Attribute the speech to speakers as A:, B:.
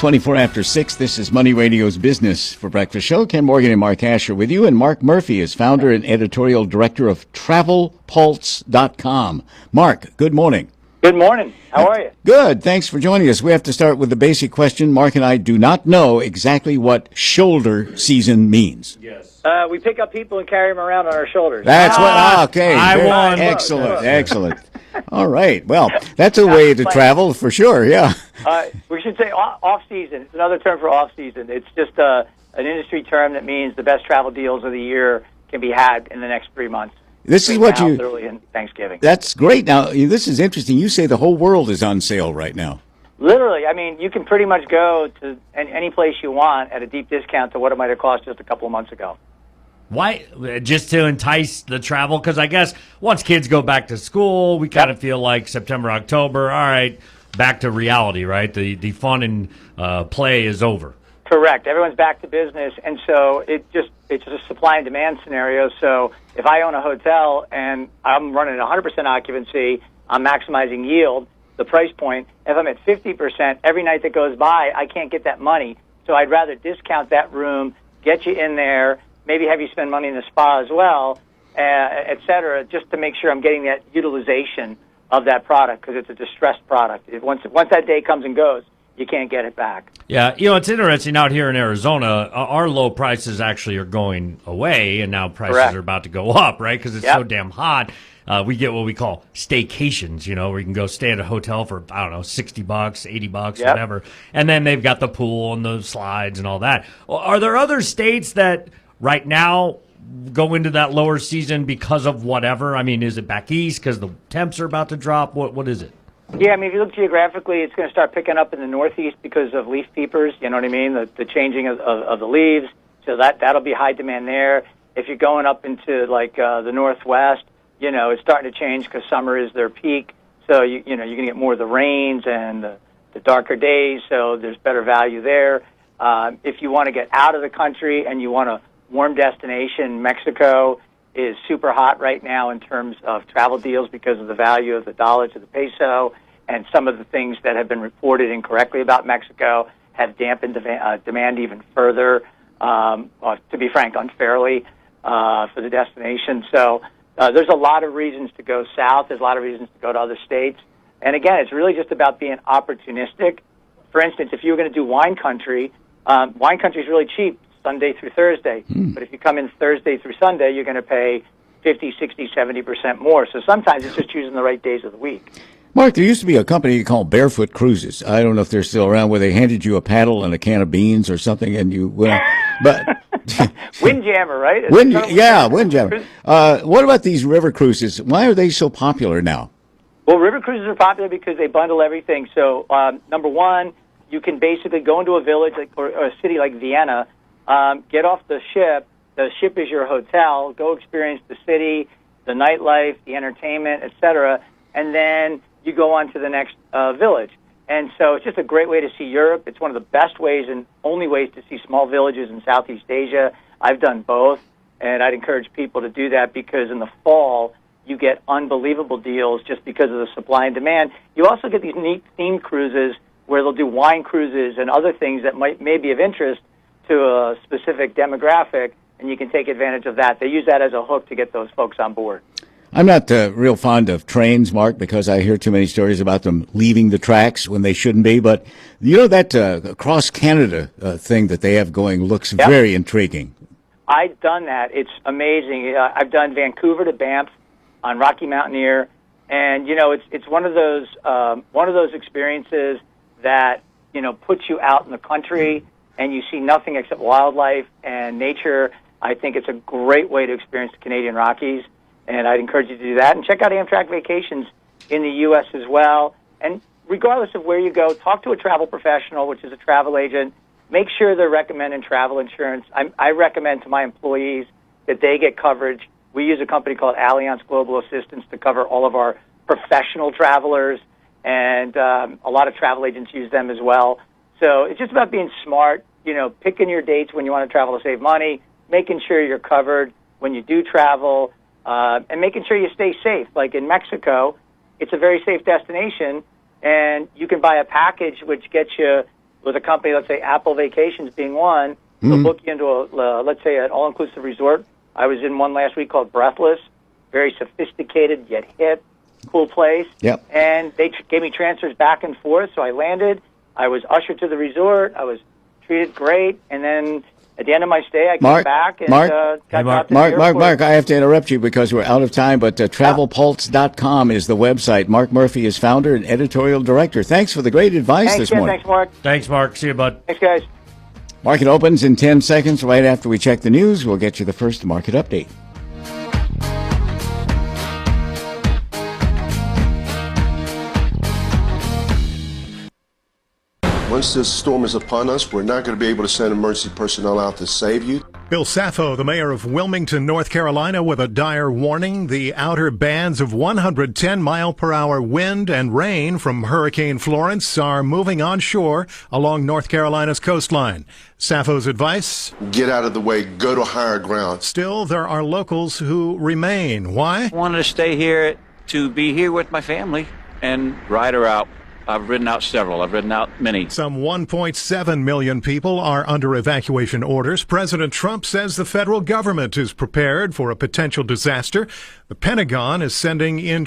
A: 24 after 6, this is Money Radio's Business for Breakfast show. Ken Morgan and Mark Asher with you, and Mark Murphy is founder and editorial director of TravelPulse.com. Mark, good morning.
B: Good morning. How are you?
A: Good. Thanks for joining us. We have to start with the basic question. Mark and I do not know exactly what shoulder season means.
B: Yes. We pick up people and carry them around on our shoulders.
A: That's okay.
C: I won.
A: Excellent. All right. Well, that's a way to travel for sure. Yeah.
B: We should say off-season. It's another term for off-season. It's just an industry term that means the best travel deals of the year can be had in the next 3 months.
A: This is what you.
B: Early in Thanksgiving.
A: That's great. Now, this is interesting. You say the whole world is on sale right now.
B: Literally. I mean, you can pretty much go to any place you want at a deep discount to what it might have cost just a couple of months ago.
C: Why? Just to entice the travel? Because I guess once kids go back to school, we kind of feel like September, October, all right, back to reality, right? The fun and play is over.
B: Correct. Everyone's back to business, and so it's just a supply and demand scenario. So if I own a hotel and I'm running 100% occupancy, I'm maximizing yield, the price point. If I'm at 50%, every night that goes by, I can't get that money. So I'd rather discount that room, get you in there, maybe have you spend money in the spa as well, et cetera, just to make sure I'm getting that utilization of that product, because it's a distressed product. Once that day comes and goes, you can't get it back.
C: Yeah, it's interesting out here in Arizona, our low prices actually are going away, and now prices are about to go up, right, because it's so damn hot. We get what we call staycations, where you can go stay at a hotel for, I don't know, $60, $80, whatever, and then they've got the pool and the slides and all that. Are there other states that right now go into that lower season because of whatever? I mean, is it back east because the temps are about to drop? What is it?
B: Yeah, I mean, if you look geographically, it's going to start picking up in the Northeast because of leaf peepers, you know what I mean, the changing of the leaves. So that'll be high demand there. If you're going up into, like, the Northwest, it's starting to change because summer is their peak. So, you're going to get more of the rains and the darker days, so there's better value there. If you want to get out of the country and you want a warm destination, Mexico is super hot right now in terms of travel deals because of the value of the dollar to the peso, and some of the things that have been reported incorrectly about Mexico have dampened demand even further, to be frank, unfairly for the destination. So there's a lot of reasons to go south. There's a lot of reasons to go to other states. And again, it's really just about being opportunistic. For instance, if you were going to do wine country is really cheap, Sunday through Thursday. But if you come in Thursday through Sunday, you're going to pay 50, 60, 70% more. So sometimes it's just choosing the right days of the week.
A: Mark, there used to be a company called Barefoot Cruises. I don't know if they're still around, where they handed you a paddle and a can of beans or something, and you went. But
B: Windjammer, right?
A: Windjammer. What about these river cruises? Why are they so popular now?
B: Well, river cruises are popular because they bundle everything. So, number one, you can basically go into a village or a city like Vienna, get off the ship. The ship is your hotel. Go experience the city, the nightlife, the entertainment, etc., and then you go on to the next village. And so it's just a great way to see Europe. It's one of the best ways and only ways to see small villages in Southeast Asia. I've done both, and I'd encourage people to do that because in the fall you get unbelievable deals just because of the supply and demand. You also get these neat themed cruises where they'll do wine cruises and other things that may be of interest to a specific demographic, and you can take advantage of that. They use that as a hook to get those folks on board.
A: I'm not real fond of trains, Mark, because I hear too many stories about them leaving the tracks when they shouldn't be. But that cross-Canada thing that they have going looks very intriguing.
B: I've done that. It's amazing. I've done Vancouver to Banff on Rocky Mountaineer, and it's one of those experiences that puts you out in the country and you see nothing except wildlife and nature. I think it's a great way to experience the Canadian Rockies, and I'd encourage you to do that. And check out Amtrak Vacations in the U.S. as well. And regardless of where you go, talk to a travel professional, which is a travel agent. Make sure they're recommending travel insurance. I recommend to my employees that they get coverage. We use a company called Allianz Global Assistance to cover all of our professional travelers, and a lot of travel agents use them as well. So it's just about being smart, picking your dates when you want to travel to save money, making sure you're covered when you do travel, and making sure you stay safe. Like in Mexico, it's a very safe destination, and you can buy a package which gets you with a company, let's say Apple Vacations being one, they'll book you into let's say, an all-inclusive resort. I was in one last week called Breathless, very sophisticated yet hip, cool place.
A: Yep.
B: And they gave me transfers back and forth, so I landed. I was ushered to the resort. I was treated great, and then at the end of my stay, I came back and got dropped at the airport.
A: Mark, I have to interrupt you because we're out of time, but travelpulse.com is the website. Mark Murphy is founder and editorial director. Thanks for the great advice this morning.
B: Thanks, Mark.
C: Thanks, Mark. See you, bud.
B: Thanks, guys.
A: Market opens in 10 seconds. Right after we check the news, we'll get you the first market update.
D: Once this storm is upon us, we're not going to be able to send emergency personnel out to save you.
E: Bill Saffo, the mayor of Wilmington, North Carolina, with a dire warning. The outer bands of 110-mile-per-hour wind and rain from Hurricane Florence are moving onshore along North Carolina's coastline. Saffo's advice?
D: Get out of the way. Go to higher ground.
E: Still, there are locals who remain. Why?
F: I wanted to stay here to be here with my family and ride her out. I've ridden out several. I've ridden out many.
E: Some 1.7 million people are under evacuation orders. President Trump says the federal government is prepared for a potential disaster. The Pentagon is sending in